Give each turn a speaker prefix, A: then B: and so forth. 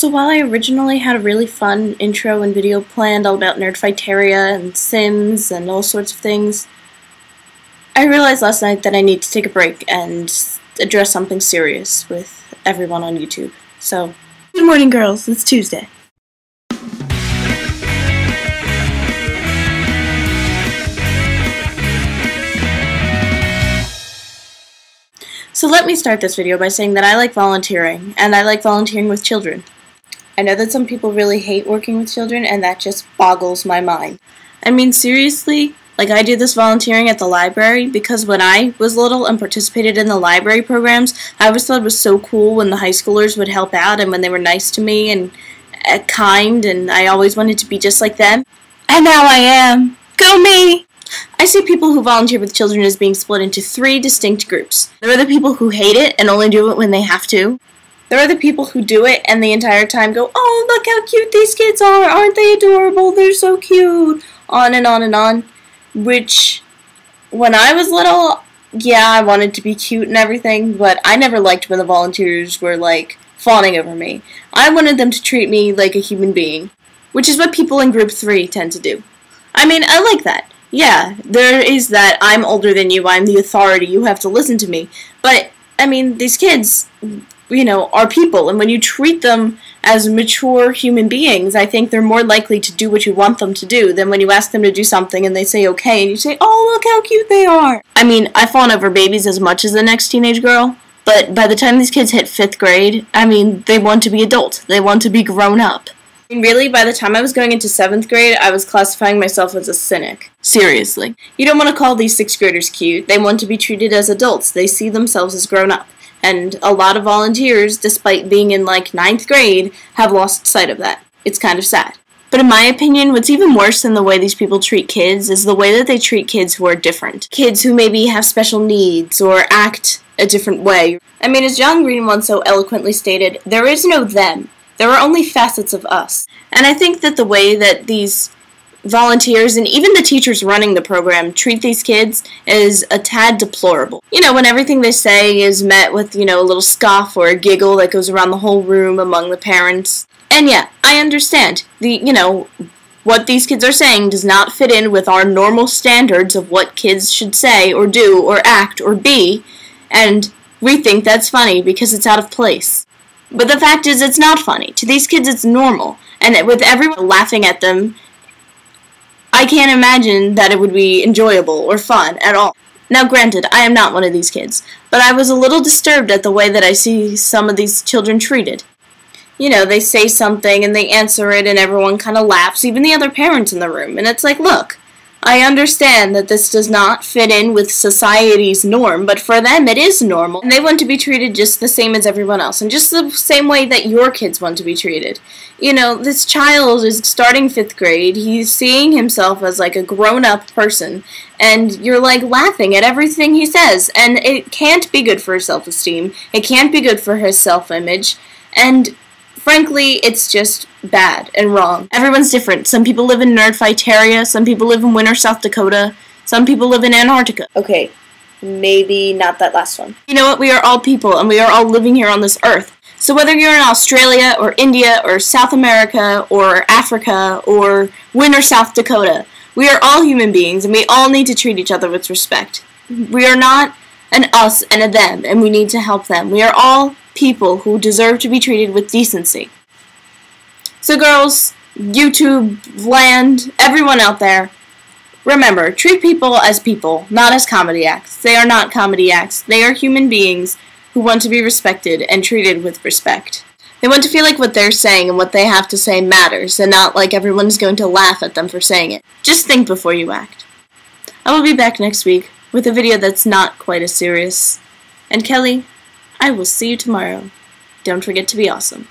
A: So while I originally had a really fun intro and video planned all about Nerdfighteria and Sims and all sorts of things, I realized last night that I need to take a break and address something serious with everyone on YouTube. So, good morning, girls. It's Tuesday. So let me start this video by saying that I like volunteering, and I like volunteering with children. I know that some people really hate working with children, and that just boggles my mind. I mean, seriously, like I did this volunteering at the library because when I was little and participated in the library programs, I always thought it was so cool when the high schoolers would help out and when they were nice to me and kind, and I always wanted to be just like them. And now I am. Go me! I see people who volunteer with children as being split into three distinct groups. There are the people who hate it and only do it when they have to. There are the people who do it and the entire time go, "Oh, look how cute these kids are, aren't they adorable, they're so cute," on and on and on. Which, when I was little, yeah, I wanted to be cute and everything, but I never liked when the volunteers were, like, fawning over me. I wanted them to treat me like a human being, which is what people in Group 3 tend to do. I mean, I like that. Yeah, there is that I'm older than you, I'm the authority, you have to listen to me. But, I mean, these kids, you know, are people, and when you treat them as mature human beings, I think they're more likely to do what you want them to do than when you ask them to do something and they say okay, and you say, "Oh, look how cute they are." I mean, I fawn over babies as much as the next teenage girl, but by the time these kids hit 5th grade, I mean, they want to be adult. They want to be grown up. I mean, really, by the time I was going into 7th grade, I was classifying myself as a cynic. Seriously. You don't want to call these 6th graders cute. They want to be treated as adults. They see themselves as grown up. And a lot of volunteers, despite being in, like, 9th grade, have lost sight of that. It's kind of sad. But in my opinion, what's even worse than the way these people treat kids is the way that they treat kids who are different. Kids who maybe have special needs or act a different way. I mean, as John Green once so eloquently stated, there is no them. There are only facets of us. And I think that the way that these volunteers and even the teachers running the program treat these kids is a tad deplorable. You know, when everything they say is met with, you know, a little scoff or a giggle that goes around the whole room among the parents. And yeah, I understand. What these kids are saying does not fit in with our normal standards of what kids should say or do or act or be, and we think that's funny because it's out of place. But the fact is, it's not funny. To these kids, it's normal. And with everyone laughing at them, I can't imagine that it would be enjoyable or fun at all. Now, granted, I am not one of these kids, but I was a little disturbed at the way that I see some of these children treated. You know, they say something and they answer it and everyone kind of laughs, even the other parents in the room. And it's like, look, I understand that this does not fit in with society's norm, but for them it is normal. And they want to be treated just the same as everyone else, and just the same way that your kids want to be treated. You know, this child is starting 5th grade, he's seeing himself as like a grown-up person, and you're like laughing at everything he says, and it can't be good for his self-esteem, it can't be good for his self-image, and frankly, it's just bad and wrong. Everyone's different. Some people live in Nerdfighteria, some people live in Winter, South Dakota, some people live in Antarctica. Okay, maybe not that last one. You know what? We are all people, and we are all living here on this earth. So whether you're in Australia, or India, or South America, or Africa, or Winter, South Dakota, we are all human beings, and we all need to treat each other with respect. We are not an us and a them, and we need to help them. We are all people who deserve to be treated with decency. So girls, YouTube land, everyone out there, remember, treat people as people, not as comedy acts. They are not comedy acts. They are human beings who want to be respected and treated with respect. They want to feel like what they're saying and what they have to say matters, and not like everyone's going to laugh at them for saying it. Just think before you act. I will be back next week with a video that's not quite as serious. And Kelly, I will see you tomorrow. Don't forget to be awesome.